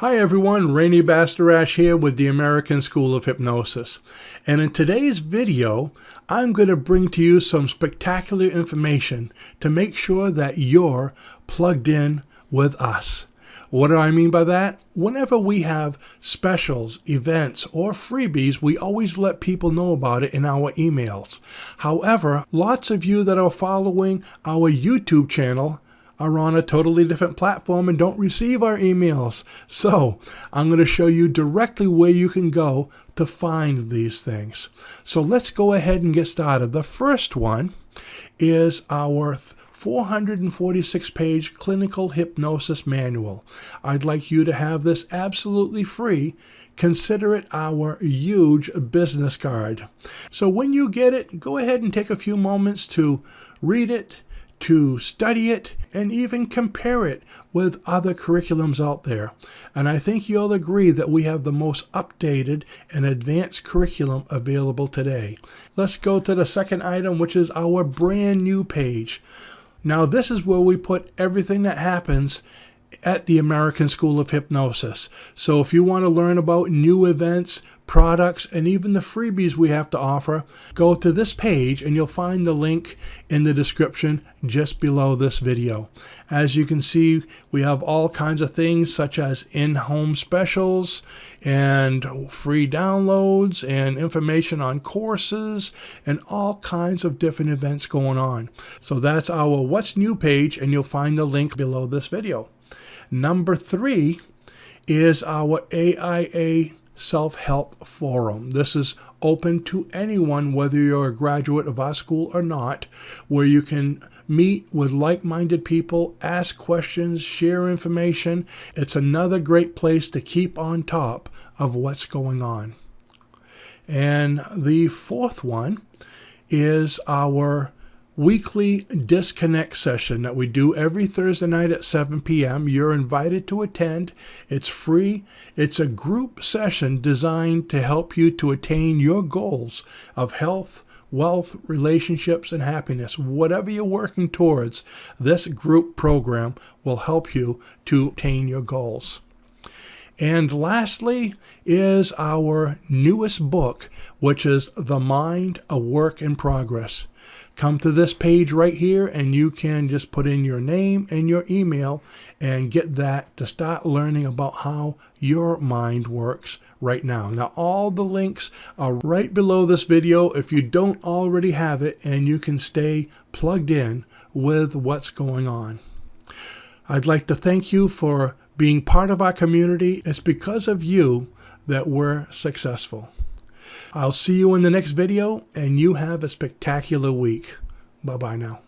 Hi everyone, Rene Bastarache here with the American School of Hypnosis. And in today's video, I'm going to bring to you some spectacular information to make sure that you're plugged in with us. What do I mean by that? Whenever we have specials, events, or freebies, we always let people know about it in our emails. However, lots of you that are following our YouTube channel are on a totally different platform and don't receive our emails. So I'm going to show you directly where you can go to find these things. So let's go ahead and get started. The first one is our 446-page clinical hypnosis manual. I'd like you to have this absolutely free. Consider it our huge business card. So when you get it, go ahead and take a few moments to read it, to study it, and even compare it with other curriculums out there. And I think you'll agree that we have the most updated and advanced curriculum available today. Let's go to the second item, which is our brand new page. Now this is where we put everything that happens at the American School of Hypnosis. So if you want to learn about new events, products, and even the freebies we have to offer, go to this page and you'll find the link in the description just below this video. As you can see, we have all kinds of things such as in-home specials and free downloads and information on courses and all kinds of different events going on. So that's our What's New page, and you'll find the link below this video. Number 3 is our AAI Self-Help Forum. This is open to anyone, whether you're a graduate of our school or not, where you can meet with like-minded people, ask questions, share information. It's another great place to keep on top of what's going on. And the fourth one is our weekly disconnect session that we do every Thursday night at 7 p.m. You're invited to attend. It's free. It's a group session designed to help you to attain your goals of health, wealth, relationships, and happiness. Whatever you're working towards, this group program will help you to attain your goals. And lastly is our newest book, which is The Mind, a Work in Progress. Come to this page right here and you can just put in your name and your email and get that to start learning about how your mind works right now. Now all the links are right below this video if you don't already have it, and you can stay plugged in with what's going on. I'd like to thank you for being part of our community. It's because of you that we're successful. I'll see you in the next video, and you have a spectacular week. Bye-bye now.